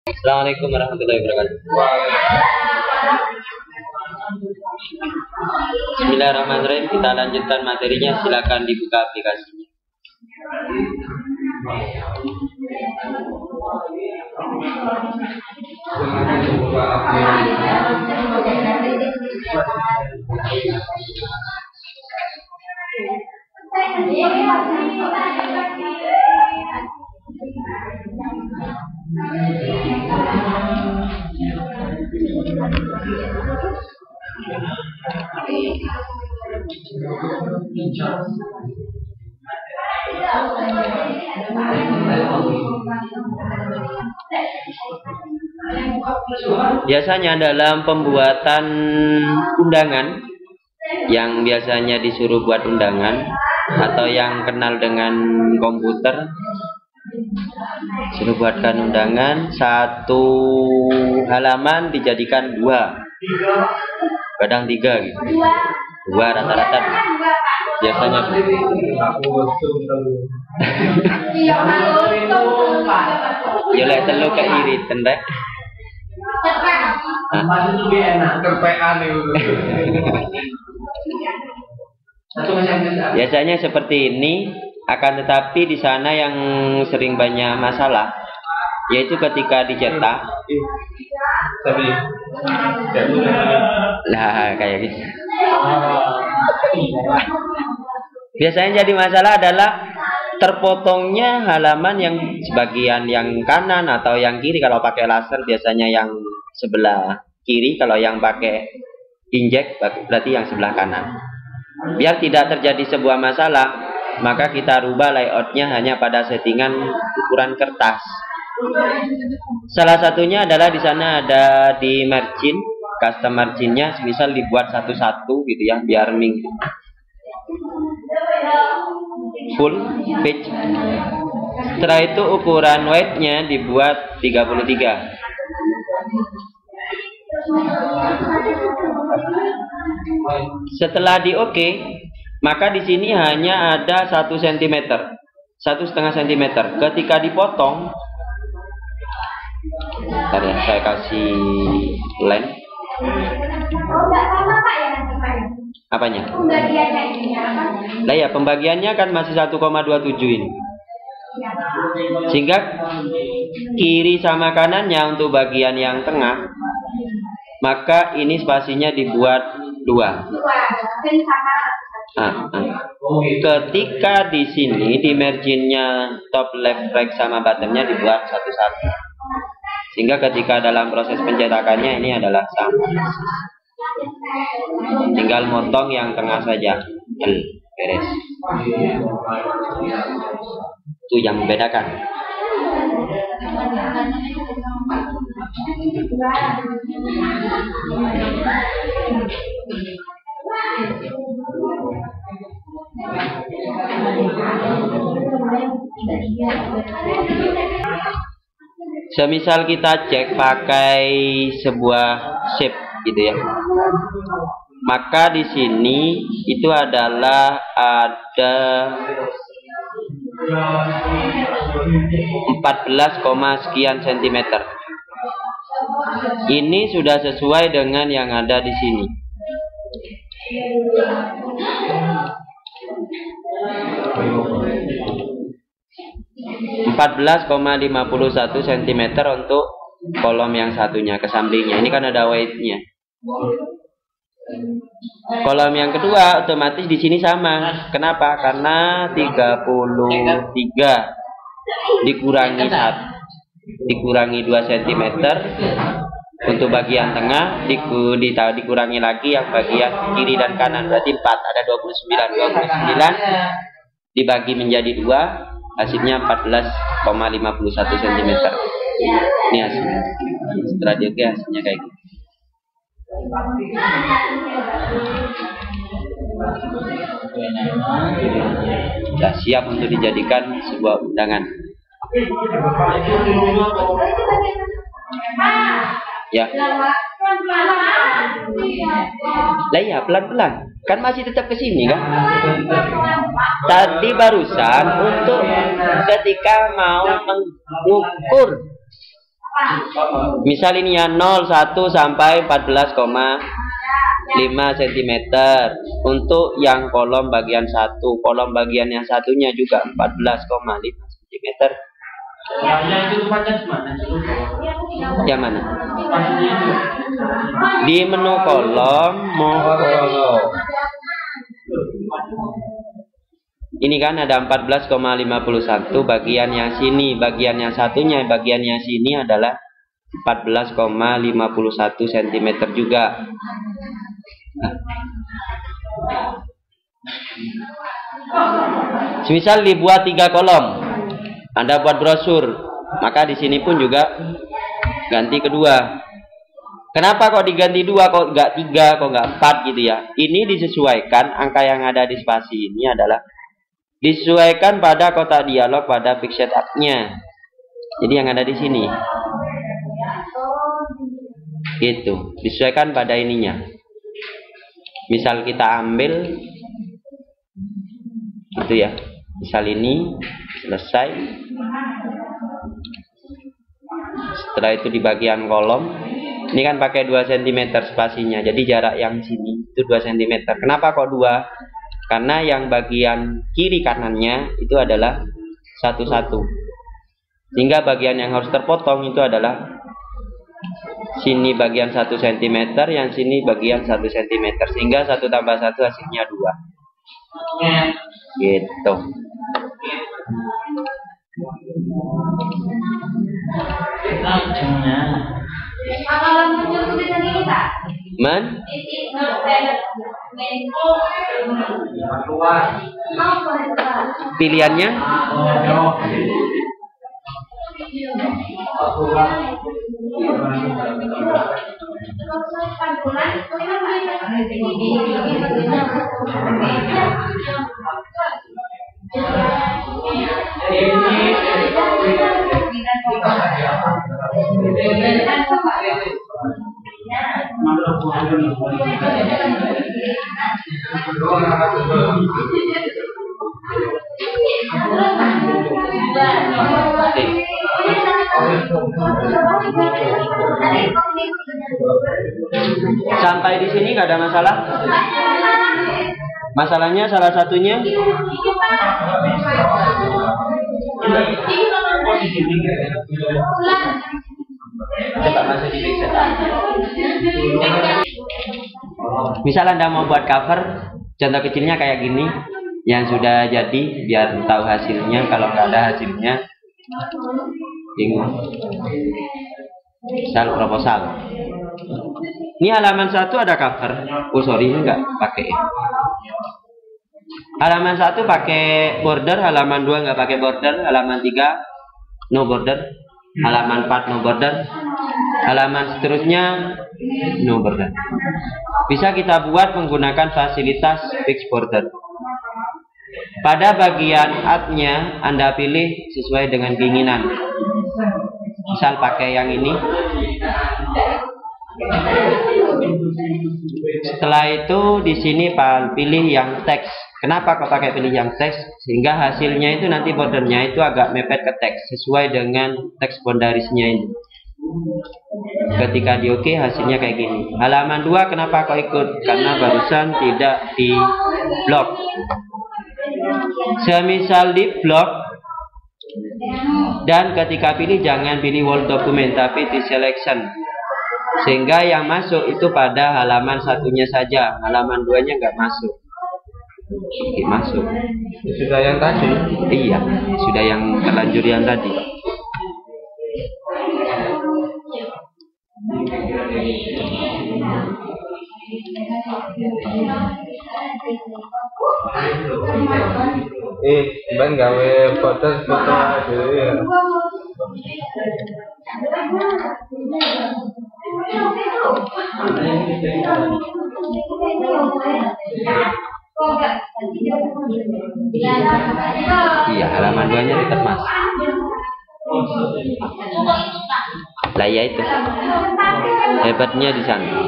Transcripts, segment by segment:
Assalamualaikum warahmatullahi wabarakatuh. Bismillahirrahmanirrahim. Kita lanjutkan materinya. Silakan dibuka aplikasinya. Biasanya dalam pembuatan undangan, yang biasanya disuruh buat undangan atau yang kenal dengan komputer, suruh buatkan undangan, satu halaman dijadikan dua, kadang tiga gitu. Dua rata-rata biasanya. Ya lek telu kayak irit tendek. Biasanya seperti ini, akan tetapi di sana yang sering banyak masalah yaitu ketika dicetak. Nah, kayak gitu. Biasanya jadi masalah adalah terpotongnya halaman yang sebagian yang kanan atau yang kiri. Kalau pakai laser biasanya yang sebelah kiri, kalau yang pakai injek berarti yang sebelah kanan. Biar tidak terjadi sebuah masalah, maka kita rubah layoutnya hanya pada settingan ukuran kertas. Salah satunya adalah di sana ada di margin, custom marginnya, misal dibuat satu-satu gitu ya, biar full page. Setelah itu ukuran white-nya dibuat 33. Setelah di OK, maka di sini hanya ada 1 cm, 1,5 cm. Ketika dipotong, bentar ya, saya kasih lens. Apanya? Nah ya, pembagiannya kan masih 1,27 ini. Sehingga kiri sama kanannya untuk bagian yang tengah, maka ini spasinya dibuat 2. Ketika di sini di marginnya top left right sama bottomnya dibuat satu-satu, sehingga ketika dalam proses pencetakannya ini adalah sama. Tinggal motong yang tengah saja, beres. Itu yang membedakan. Semisal kita cek pakai sebuah shape gitu ya, maka di sini itu adalah ada 14, sekian sentimeter. Ini sudah sesuai dengan yang ada di sini. (14,51 cm) untuk kolom yang satunya ke sampingnya. Ini kan ada weight-nya. Kolom yang kedua otomatis di sini sama. Kenapa? Karena 33 dikurangi 2 cm untuk bagian tengah, dikurangi lagi yang bagian kiri dan kanan, berarti 4, ada 29 dibagi menjadi 2, hasilnya 14,51 cm. Ini hasilnya. Setelah dioke hasilnya kayak gitu. Sudah siap untuk dijadikan sebuah undangan. Ya. Lah ya, pelan-pelan. Kan masih tetap ke sini kan? Tadi barusan untuk ketika mau mengukur Misal ini ya 0, 1 sampai 14,5 cm. Untuk yang kolom bagian 1, kolom bagian yang satunya juga 14,5 cm. Yang mana? Di menu kolom ini kan ada 14,51 bagian yang sini, bagian yang satunya, bagian yang sini adalah 14,51 cm juga. Semisal dibuat 3 kolom, Anda buat brosur, maka di sini pun juga ganti kedua. Kenapa kok diganti 2, kok nggak 3, kok nggak 4 gitu ya? Ini disesuaikan, angka yang ada di spasi ini adalah disesuaikan pada kotak dialog pada fix setup-nya. Jadi yang ada di sini. Gitu, disesuaikan pada ininya. Misal kita ambil itu ya. Misal ini selesai. Setelah itu di bagian kolom, ini kan pakai 2 cm spasinya. Jadi jarak yang sini itu 2 cm. Kenapa kok 2? Karena yang bagian kiri kanannya itu adalah satu-satu. Sehingga bagian yang harus terpotong itu adalah sini bagian 1 cm, yang sini bagian 1 cm. Sehingga 1 tambah 1 hasilnya 2. Gitu. Man? Pilihannya? Sampai di sini nggak ada masalah. Masalahnya salah satunya coba masuk di fix setup. Misal Anda mau buat cover, contoh kecilnya kayak gini, yang sudah jadi, biar tahu hasilnya. Kalau nggak ada hasilnya, bingung. Misal proposal. Ini halaman 1 ada cover. Oh sorry, ini nggak pakai. Halaman 1 pakai border, halaman 2 nggak pakai border, halaman 3 no border, halaman 4 no border, halaman seterusnya no border. Bisa kita buat menggunakan fasilitas fix border. Pada bagian add-nya Anda pilih sesuai dengan keinginan. Misal pakai yang ini. Setelah itu di sini pilih yang teks. Kenapa kok pakai pilih yang teks? Sehingga hasilnya itu nanti bordernya itu agak mepet ke teks sesuai dengan teks boundaries-nya ini. Ketika di OK hasilnya kayak gini. Halaman 2 kenapa kok ikut? Karena barusan tidak di blok. Semisal di blok dan ketika pilih jangan pilih whole document tapi di selection. Sehingga yang masuk itu pada halaman satunya saja, halaman 2-nya nggak masuk. Oke, masuk. Sudah yang tadi? Iya, sudah yang terlanjur yang tadi. Ben gawe foto dhewe ya. Iya, halaman 2-nya tetap masuk. Lah ya itu. Hebatnya di sana.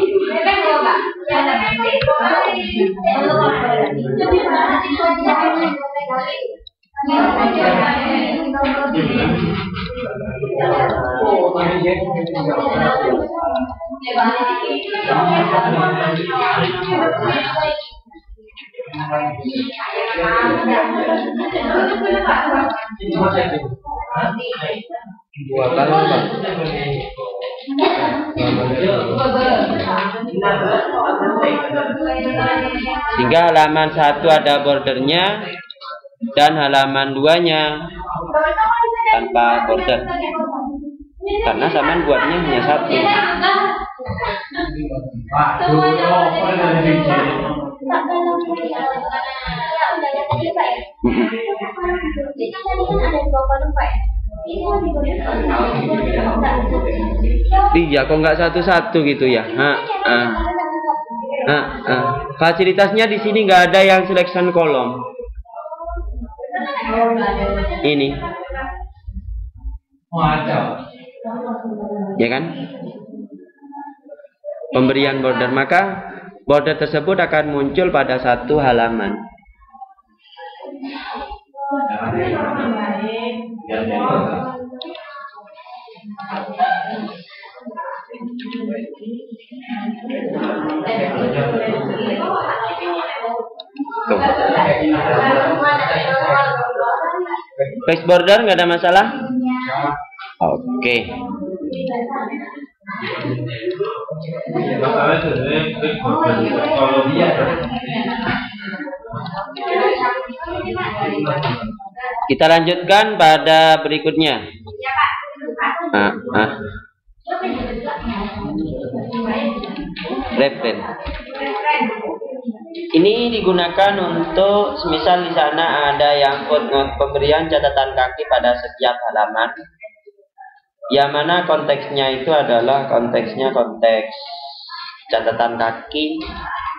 Buatan apa? Sehingga halaman 1 ada bordernya dan halaman 2-nya tanpa border. Karena Saman buatnya hanya 1. Iya, kok nggak satu-satu gitu ya? Fasilitasnya di sini nggak ada yang selection kolom. Ini, ya kan? Pemberian border, maka border tersebut akan muncul pada satu halaman. Tuh. Face border nggak ada masalah? Oke. Kita lanjutkan pada berikutnya. Referen. Ini digunakan untuk semisal di sana ada yang footnote, pemberian catatan kaki pada setiap halaman. Yang mana konteksnya itu adalah konteks catatan kaki.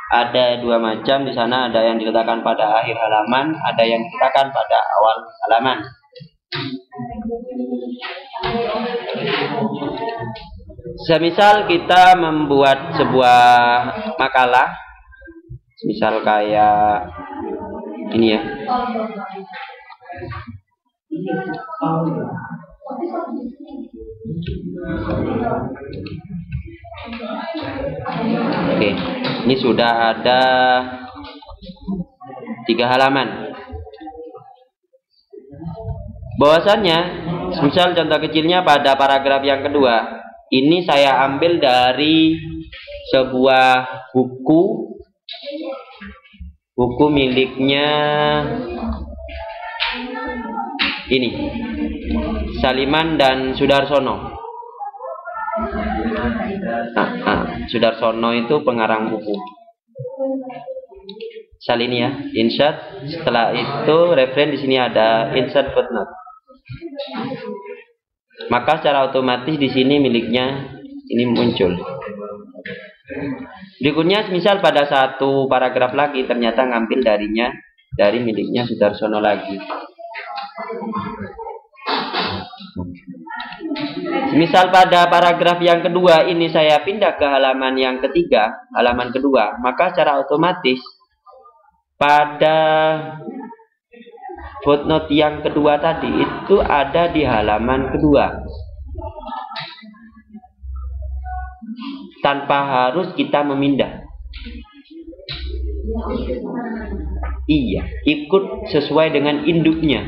Ada 2 macam di sana, ada yang diletakkan pada akhir halaman, ada yang diletakkan pada awal halaman. Semisal kita membuat sebuah makalah, misal kayak ini ya. Oke, ini sudah ada 3 halaman. Bahwasannya, misal contoh kecilnya pada paragraf yang kedua, ini saya ambil dari sebuah buku miliknya ini Saliman dan Sudarsono. Sudarsono itu pengarang buku. Misal ini ya, insert. Setelah itu referen di sini ada insert footnote. Maka secara otomatis di sini miliknya ini muncul. Berikutnya, misal pada satu paragraf lagi ternyata ngambil dari miliknya Sudarsono lagi. Misal pada paragraf yang kedua ini saya pindah ke halaman yang ketiga, halaman kedua, maka secara otomatis pada footnote yang kedua tadi itu ada di halaman kedua. Tanpa harus kita memindah. Iya, ikut sesuai dengan induknya.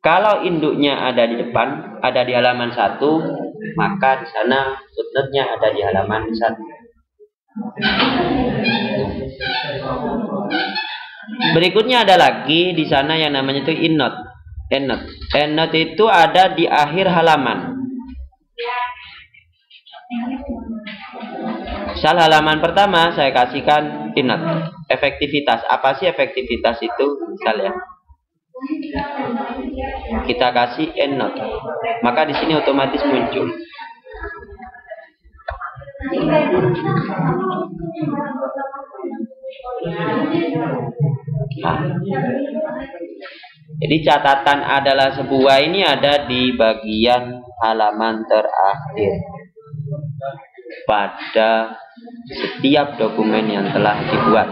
Kalau induknya ada di depan, ada di halaman 1, maka di sana footnote-nya ada di halaman 1. Berikutnya ada lagi di sana yang namanya itu endnote. Endnote itu ada di akhir halaman. Misal halaman pertama saya kasihkan endnote, efektivitas. Apa sih efektivitas itu? Misal ya, kita kasih endnote, maka di sini otomatis muncul. Nah, jadi catatan adalah sebuah ini ada di bagian halaman terakhir pada setiap dokumen yang telah dibuat.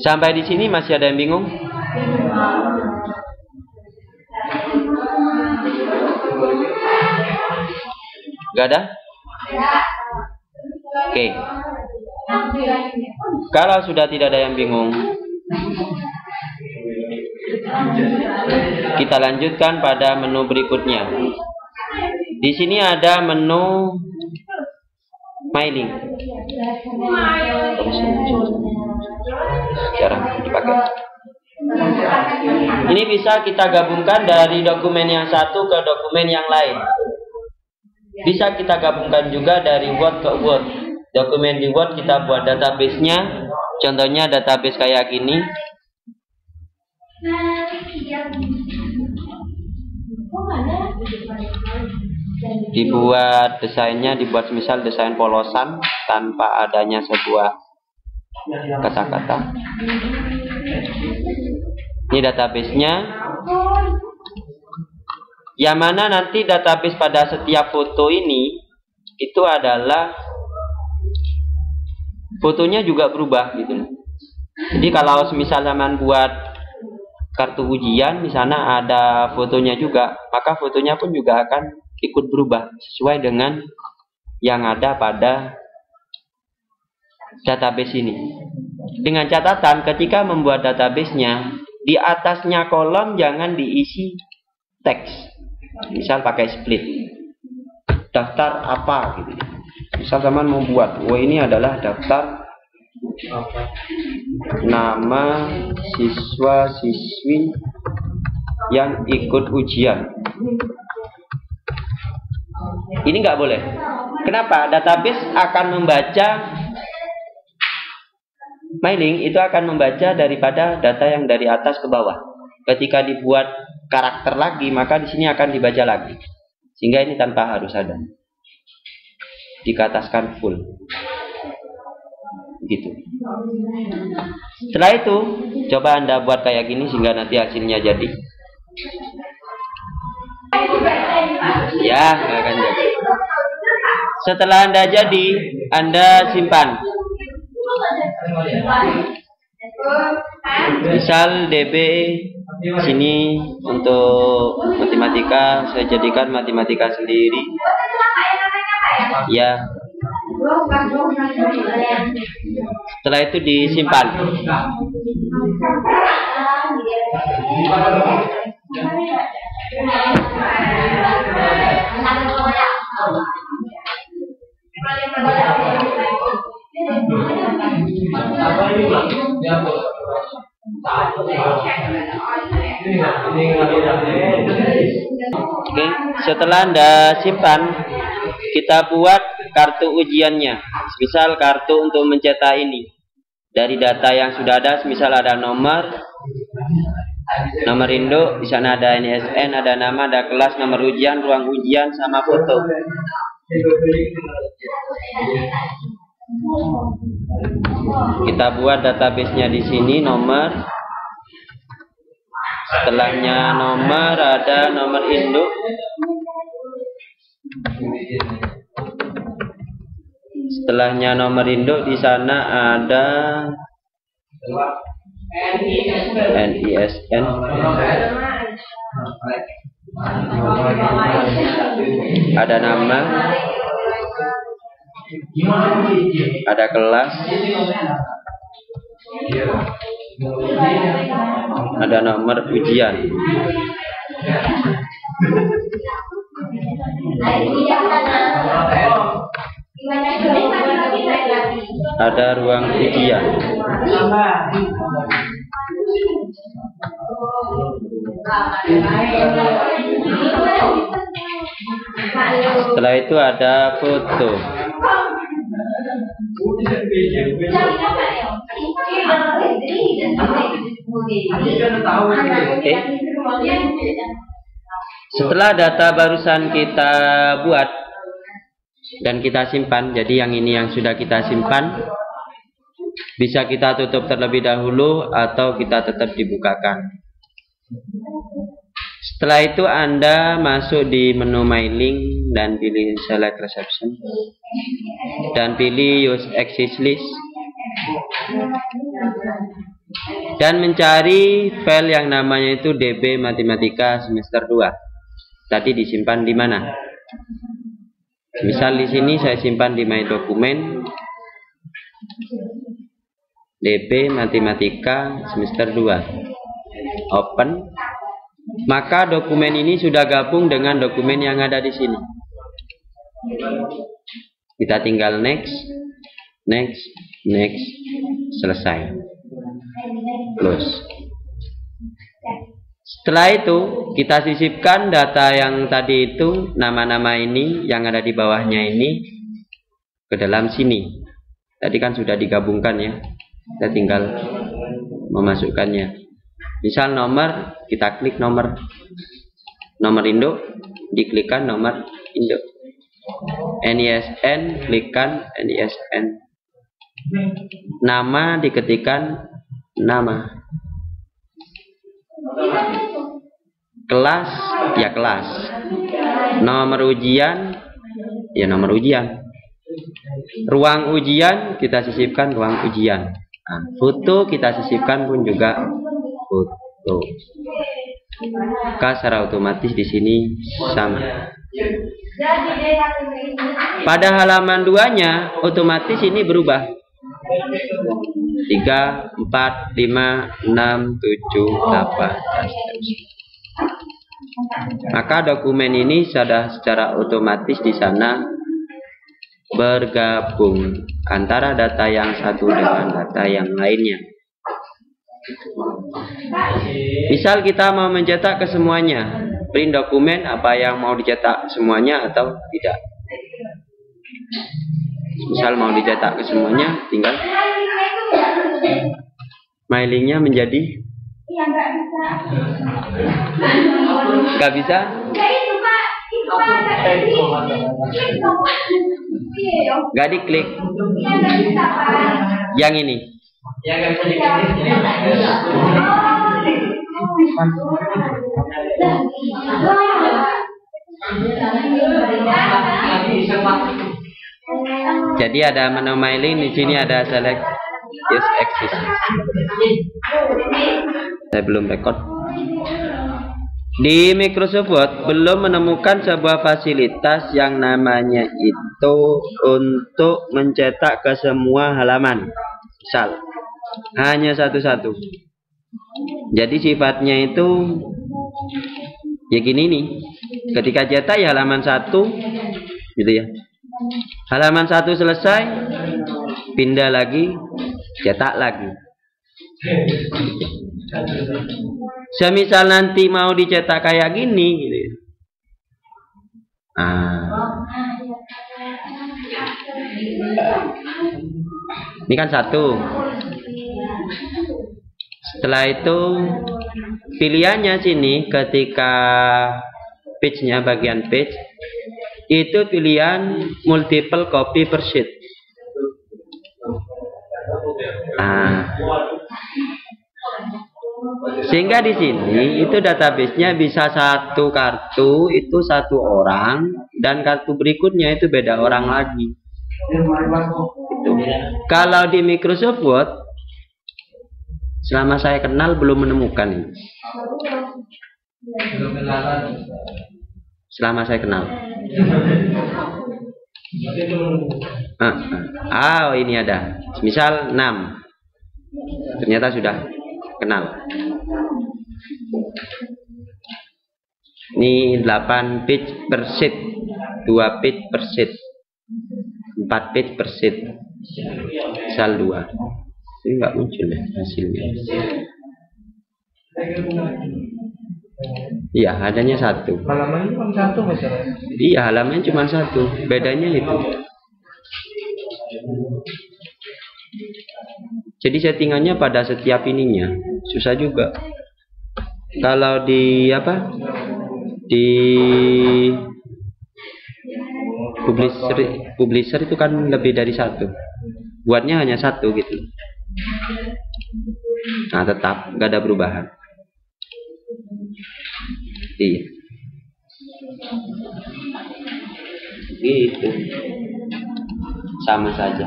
Sampai di sini masih ada yang bingung? Gak ada? Oke. Kalau sudah tidak ada yang bingung, kita lanjutkan pada menu berikutnya. Di sini ada menu mailing. Jarang dipakai. Ini bisa kita gabungkan dari dokumen yang satu ke dokumen yang lain. Bisa kita gabungkan juga dari Word ke Word. Dokumen di Word kita buat database-nya. Contohnya database kayak gini. Dibuat desainnya, dibuat misal desain polosan tanpa adanya sebuah kata-kata. Ini database-nya. Yang mana nanti database pada setiap foto ini itu adalah fotonya juga berubah gitu. Jadi kalau misal zaman buat kartu ujian di sana ada fotonya juga, maka fotonya pun juga akan ikut berubah sesuai dengan yang ada pada database ini. Dengan catatan ketika membuat database-nya, di atasnya kolom jangan diisi teks. Misal pakai split. Daftar apa gitu. Misal teman membuat, oh ini adalah daftar nama siswa-siswi yang ikut ujian. Ini nggak boleh. Kenapa? Database akan membaca mailing itu akan membaca daripada data yang dari atas ke bawah. Ketika dibuat karakter lagi, maka di sini akan dibaca lagi. Sehingga ini tanpa harus ada. Dikataskan full. Gitu. Setelah itu, coba Anda buat kayak gini sehingga nanti hasilnya jadi. Ya, nggak akan jadi. Setelah Anda jadi, Anda simpan. Misal DB sini untuk matematika, saya jadikan matematika sendiri. Ya. Setelah itu disimpan. Oke, setelah Anda simpan, kita buat kartu ujiannya. Misal kartu untuk mencetak ini dari data yang sudah ada. Misal ada nomor induk, di sana ada NISN, ada nama, ada kelas, nomor ujian, ruang ujian, sama foto. Kita buat database-nya di sini nomor. Setelahnya nomor ada nomor induk. Setelahnya nomor induk di sana ada NISN. Ada nama. Ada kelas. Ada nomor ujian. Ada ruang ujian. Setelah itu ada foto. Okay. Setelah data barusan kita buat dan kita simpan, jadi yang ini yang sudah kita simpan, bisa kita tutup terlebih dahulu atau kita tetap dibukakan. Setelah itu Anda masuk di menu mailing dan pilih select reception dan pilih use access list dan mencari file yang namanya itu DB Matematika semester 2. Tadi disimpan di mana? Misal di sini saya simpan di my dokumen DB Matematika semester 2. Open. Maka dokumen ini sudah gabung dengan dokumen yang ada di sini. Kita tinggal next, next, next, selesai. Close. Setelah itu kita sisipkan data yang tadi itu, nama-nama ini yang ada di bawahnya ini ke dalam sini. Tadi kan sudah digabungkan ya. Kita tinggal memasukkannya. Misal nomor, kita klik nomor induk, diklikkan nomor induk. NISN, klikkan NISN. Nama, diketikkan nama. Kelas, ya kelas. Nomor ujian, ya nomor ujian. Ruang ujian, kita sisipkan ruang ujian. Nah, foto kita sisipkan pun juga foto. Maka secara otomatis di sini sama. Pada halaman 2-nya otomatis ini berubah. 3, 4, 5, 6, 7, 8. Maka dokumen ini sudah secara otomatis di sana bergabung antara data yang satu dengan data yang lainnya. Misal kita mau mencetak ke semuanya, print dokumen apa yang mau dicetak semuanya atau tidak. Misal mau dicetak ke semuanya, tinggal mailingnya menjadi nggak bisa. Nggak diklik. Yang ini. Jadi ada menu mailing, di sini ada select use access. Saya belum record. Di Microsoft Word belum menemukan sebuah fasilitas yang namanya itu untuk mencetak ke semua halaman. Misal, hanya satu-satu. Jadi sifatnya itu ya gini nih. Ketika cetak ya halaman 1 gitu ya. Halaman 1 selesai, pindah lagi, cetak lagi. Semisal nanti mau dicetak kayak gini gitu. Ini kan 1. Setelah itu pilihannya sini ketika page-nya bagian page itu pilihan multiple copy per sheet. Sehingga di sini itu database-nya bisa satu kartu itu satu orang dan kartu berikutnya itu beda orang lagi. Itu. Kalau di Microsoft Word selama saya kenal belum menemukan ini. Selama saya kenal. Oh ini ada. Misal 6. Ternyata sudah kenal. Ini 8 page per sheet, 2 page per sheet, 4 page per sheet. Misal 2. Ini nggak muncul ya hasilnya. Iya, adanya 1. Halamannya cuma 1 misalnya. Iya, halamannya cuma 1. Bedanya itu. Jadi settingannya pada setiap ininya susah juga. Kalau di apa? Di publisher itu kan lebih dari 1. Buatnya hanya 1 gitu. Nah, tetap nggak ada perubahan. Iya. Gitu. Sama saja.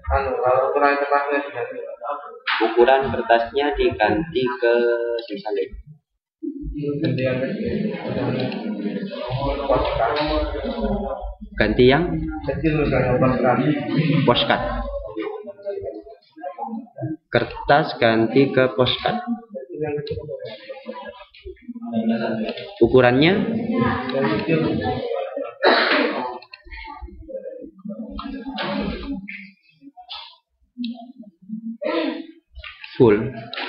Kalau ukuran kertasnya diganti. Ukuran kertasnya diganti ke misalnya. Ganti yang Kecil misalnya postcard. Kertas ganti ke postcard. Ukurannya full,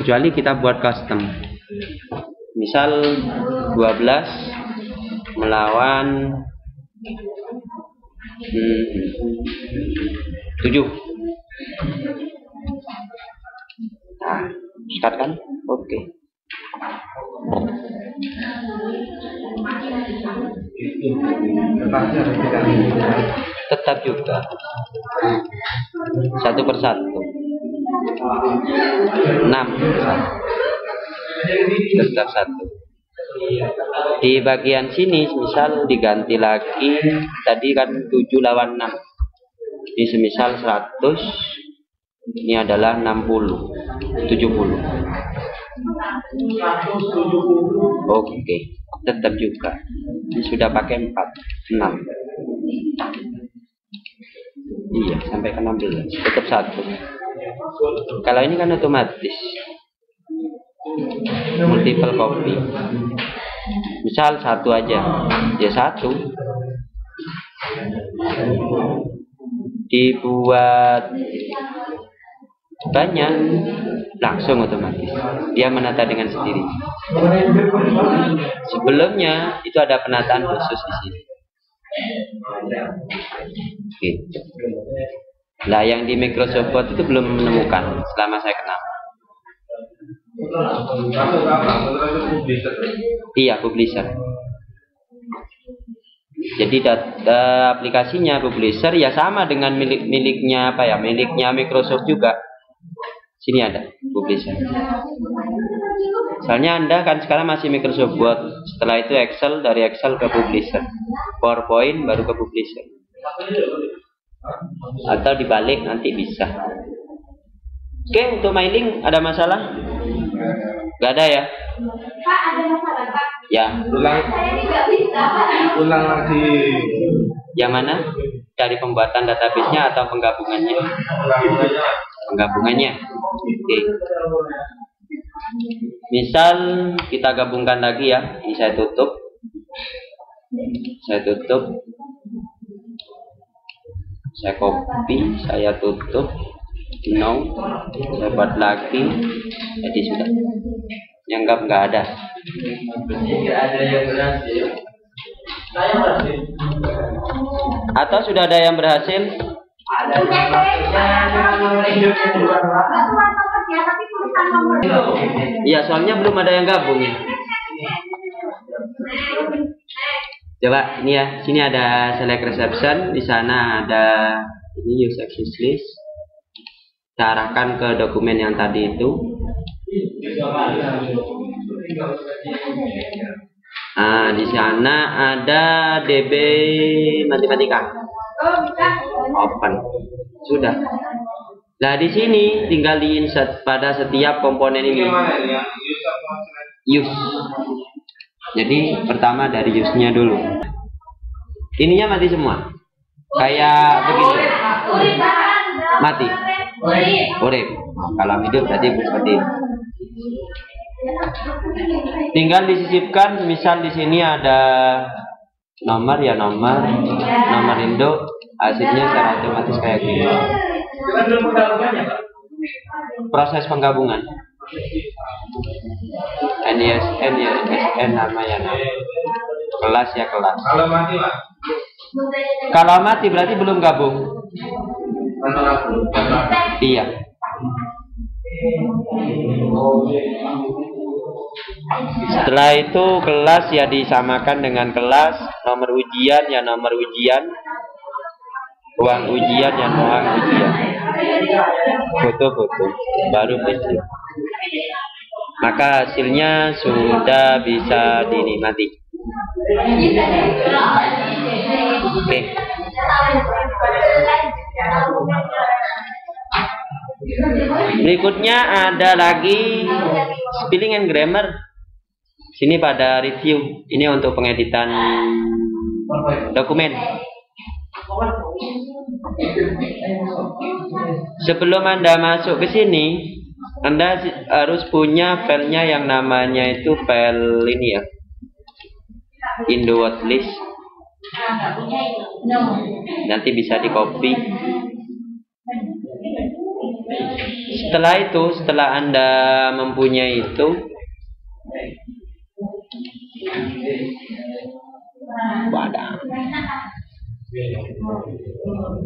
kecuali kita buat custom. Misal 12 melawan 7. Nah, start kan? Oke. Tetap juga satu persatu 6 tetap satu. Di bagian sini misal diganti lagi, tadi kan 7 lawan 6, ini semisal 100, ini adalah 60 70. Oke, tetap juga ini sudah pakai 4 6. Iya, sampai ke 16 tetap satu. Kalau ini kan otomatis multiple copy. Misal 1 aja, ya 1. Dibuat banyak, langsung otomatis dia menata dengan sendiri. Sebelumnya itu ada penataan khusus di sini. Gitu. Nah, yang di Microsoft Word itu belum menemukan selama saya kenal. Iya, publisher. Jadi aplikasinya publisher ya sama dengan miliknya apa ya? Miliknya Microsoft juga. Sini ada publisher. Soalnya Anda kan sekarang masih Microsoft Word, setelah itu Excel, dari Excel ke publisher, PowerPoint baru ke publisher. Atau dibalik nanti bisa. Oke, untuk mailing ada masalah? Gak ada ya? Pak, ada masalah Pak. Ya. Ulang lagi. Yang mana? Dari pembuatan database-nya atau penggabungannya? Penggabungannya. Oke. Misal kita gabungkan lagi ya. Ini saya tutup. Saya copy, saya tutup. No, saya buat lagi. Jadi sudah. Yang nggak ada. Atau sudah ada yang berhasil? Iya, soalnya belum ada yang gabung ya. Coba ini ya, sini ada select reception, di sana ada ini use access list. Kita arahkan ke dokumen yang tadi itu. Nah, di sana ada DB matematika. Open. Sudah. Nah, di sini tinggal di-insert pada setiap komponen ini. Use. Jadi pertama dari use-nya dulu. Ininya mati semua. Kayak begini. Mati. Urip. Kalau hidup berarti seperti ini. Tinggal disisipkan, misal di sini ada nomor ya nomor induk, hasilnya secara otomatis kayak gini. Proses penggabungan. NISN ya SN namanya nama. Kelas ya kelas. Kalau mati berarti belum gabung. Iya. Setelah itu kelas ya disamakan dengan kelas, nomor ujian ya nomor ujian, ruang ujian ya ruang ujian, foto-foto, baru prinsip. maka hasilnya sudah bisa dinikmati. Oke. Berikutnya ada lagi spelling and grammar. Sini pada review. Ini untuk pengeditan dokumen. Sebelum Anda masuk ke sini, Anda harus punya filenya yang namanya itu file ini ya, Indo Word List. Nanti bisa di copy. Setelah Anda mempunyai itu,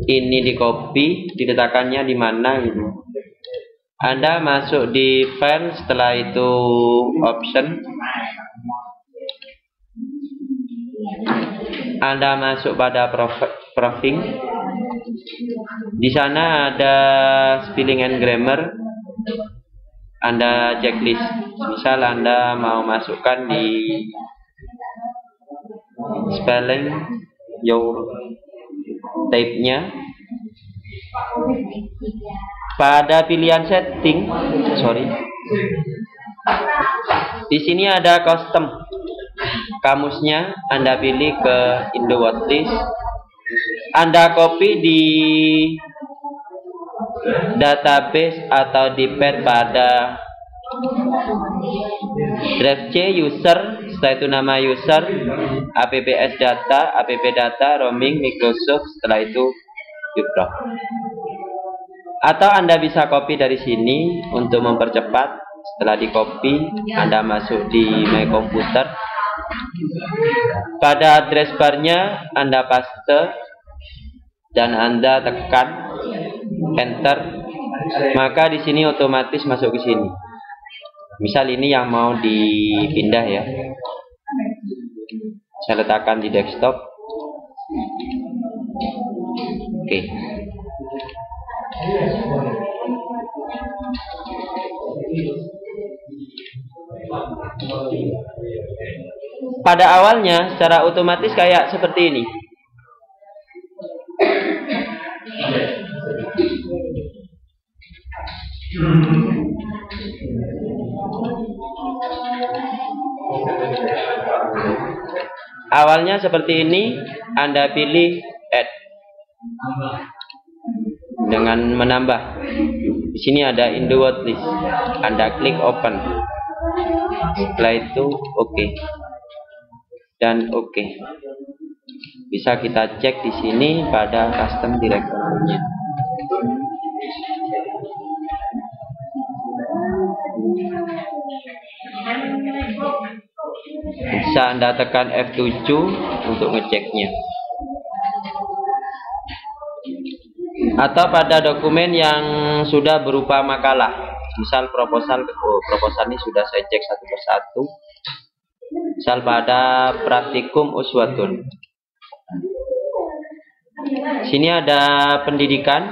ini di copy, diletakkannya di mana gitu. Anda masuk di file, setelah itu option, Anda masuk pada proofing. Di sana ada spelling and grammar. Anda checklist. Misal Anda mau masukkan di spelling your type-nya. Pada pilihan setting, di sini ada custom. Kamusnya Anda pilih ke Indo Word List. Anda copy di database atau di pad pada drive C user, setelah itu nama user, apps data, app data, roaming, Microsoft, setelah itu uProf. Atau Anda bisa copy dari sini untuk mempercepat. Setelah di copy, Anda masuk di My Computer. Pada address barnya Anda paste dan Anda tekan enter, maka di sini otomatis masuk ke sini. Misal ini yang mau dipindah ya, saya letakkan di desktop. Oke. Pada awalnya secara otomatis kayak seperti ini. Awalnya seperti ini, Anda pilih add dengan menambah. Di sini ada Indo Word List. Anda klik open. Setelah itu oke. Dan oke. Bisa kita cek di sini pada custom directory-nya. Bisa Anda tekan F7 untuk ngeceknya. Atau pada dokumen yang sudah berupa makalah, misal proposal, proposal ini sudah saya cek satu persatu. Misal pada praktikum uswatun, sini ada pendidikan.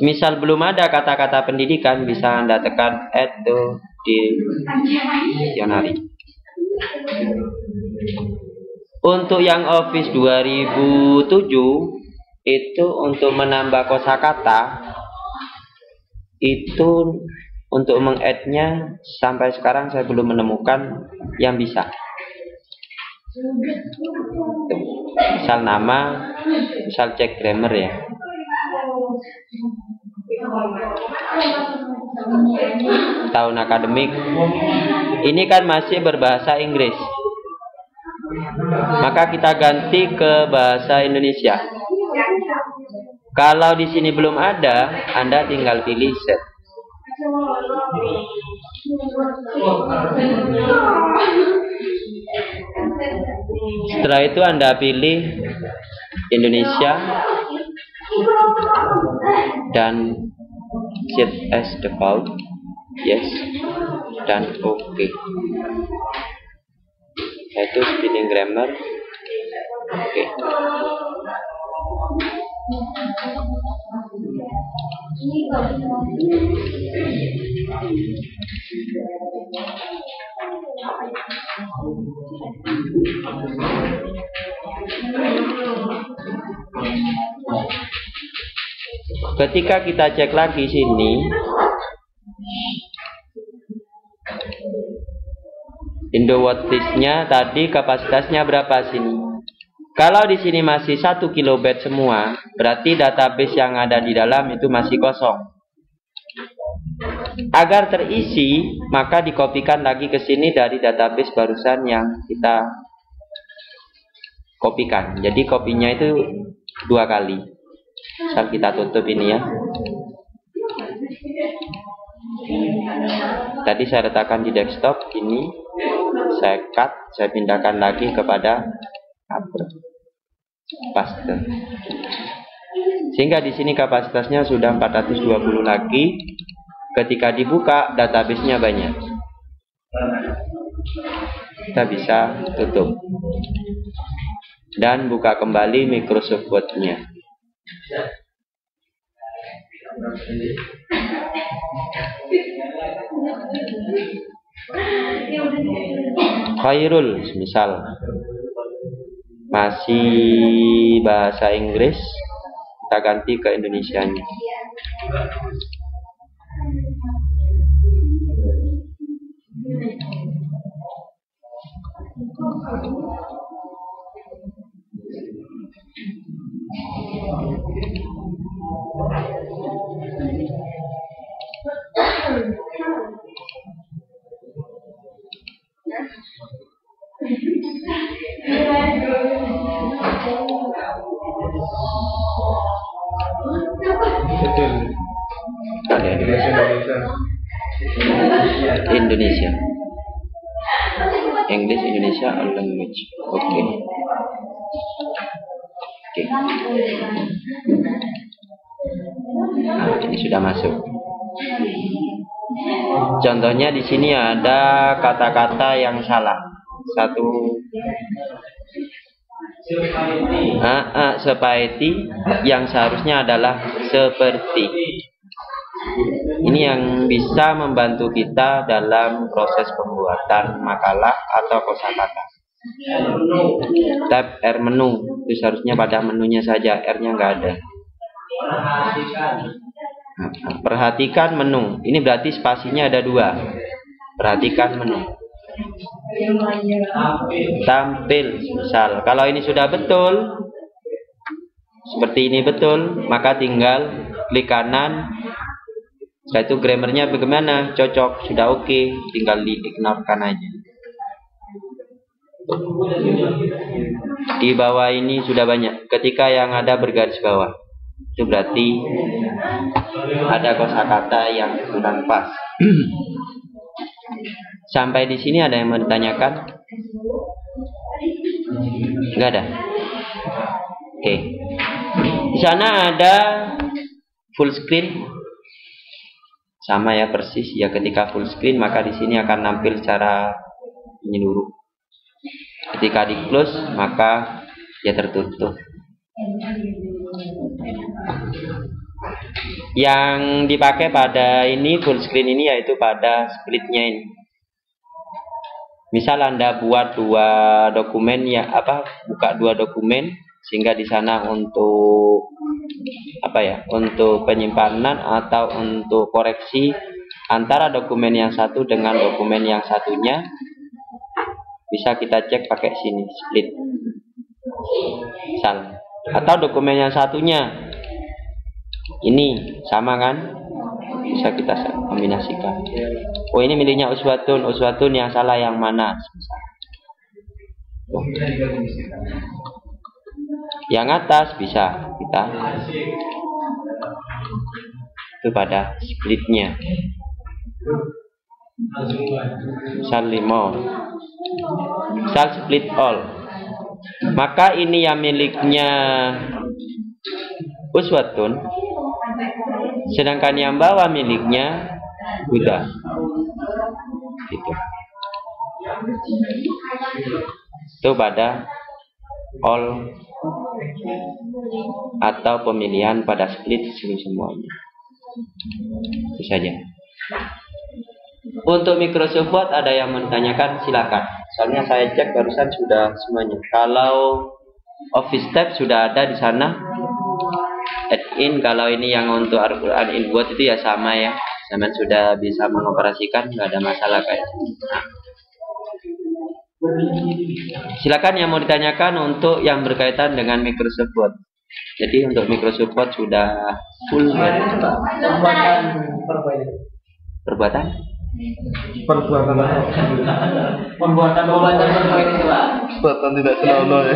Misal belum ada kata-kata pendidikan, bisa Anda tekan add to dictionary. Untuk yang Office 2007 itu untuk menambah kosakata, itu untuk mengadd-nya sampai sekarang saya belum menemukan yang bisa. Misal nama, misal cek grammar ya. Tahun akademik ini kan masih berbahasa Inggris, maka kita ganti ke bahasa Indonesia. Kalau di sini belum ada, Anda tinggal pilih set. Setelah itu Anda pilih Indonesia dan set as default, yes, dan oke. Itu spelling grammar, oke. Ketika kita cek lagi sini, Indowatt-nya tadi kapasitasnya berapa sini? Kalau di sini masih 1 kilobit semua, berarti database yang ada di dalam itu masih kosong. Agar terisi, maka dikopikan lagi ke sini dari database barusan yang kita kopikan. Jadi kopinya itu 2 kali. Misal kita tutup ini ya. Tadi saya letakkan di desktop ini, saya cut, saya pindahkan lagi kepada paste. Sehingga di sini kapasitasnya sudah 420 lagi. Ketika dibuka, database-nya banyak. Kita bisa tutup dan buka kembali Microsoft Word-nya. Khairul, misal masih bahasa Inggris, kita ganti ke Indonesianya. Indonesia. English Indonesia language. Oke. Nah, ini sudah masuk. Contohnya di sini ada kata-kata yang salah. Seperti yang seharusnya adalah seperti. Ini yang bisa membantu kita dalam proses pembuatan makalah atau kosakata. Tab R menu itu seharusnya pada menunya saja, R-nya nggak ada. Perhatikan menu. Ini berarti spasinya ada 2. Perhatikan menu. Tampil, misal. Kalau ini sudah betul, seperti ini betul, maka tinggal klik kanan. Setelah itu grammarnya bagaimana? Cocok, sudah oke, tinggal di-ignorekan aja. Di bawah ini sudah banyak. Ketika yang ada bergaris bawah, itu berarti ada kosakata yang kurang pas. Sampai di sini ada yang mau ditanyakan? Enggak ada. Oke. Di sana ada full screen. Sama ya, persis ya. Ketika full screen maka di sini akan nampil secara menyeluruh. Ketika di close maka ya tertutup. Yang dipakai pada ini full screen ini yaitu pada splitnya ini. Misal Anda buat 2 dokumen ya, buka 2 dokumen sehingga di sana untuk untuk penyimpanan atau untuk koreksi antara dokumen yang satu dengan dokumen yang satunya, bisa kita cek pakai sini split. Misal, atau dokumen yang satunya ini sama kan, bisa kita kombinasikan. Oh, ini miliknya Uswatun yang salah yang mana? Yang atas bisa kita itu pada splitnya. Misal 5, misal split all, maka ini yang miliknya Uswatun, sedangkan yang bawah miliknya Buddha. Gitu. Itu pada all atau pemilihan pada split semuanya. Itu saja. Untuk Microsoft Word ada yang menanyakan, silakan. Soalnya saya cek barusan sudah semuanya. Kalau Office Tab sudah ada di sana. Add-in kalau ini yang untuk Al-Quran in Word itu ya sama ya. Zaman sudah bisa mengoperasikan, nggak ada masalah kayak. Nah. Silakan yang mau ditanyakan untuk yang berkaitan dengan Microsoft Word. Jadi untuk Microsoft Word sudah full. Perbuatan? Perbuatan tidak senonoh ya.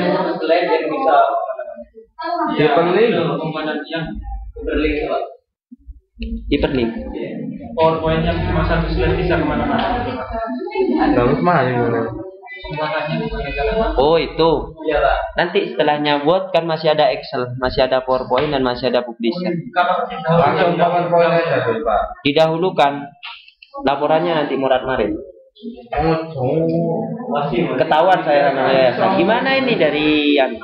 Hyperlink. PowerPoint yang cuma satu slide bisa kemana-mana. Bagus mah gimana? Oh itu. Nanti setelahnya Word kan masih ada Excel, masih ada PowerPoint dan masih ada Publisher. Langsung PowerPoint aja tuh Pak. Didahulukan. Laporannya nanti Murad Marin. Ketahuan saya sama yayasan. Gimana ini dari yang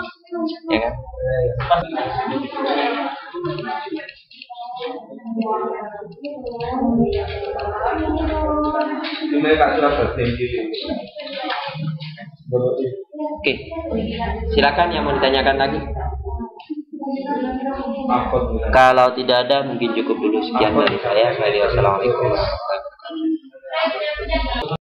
ya kan? Ini Kak surat bertinggi. Oke. Silakan yang mau ditanyakan lagi. Kalau tidak ada mungkin cukup dulu sekian dari saya. Wassalamualaikum warahmatullahi wabarakatuh.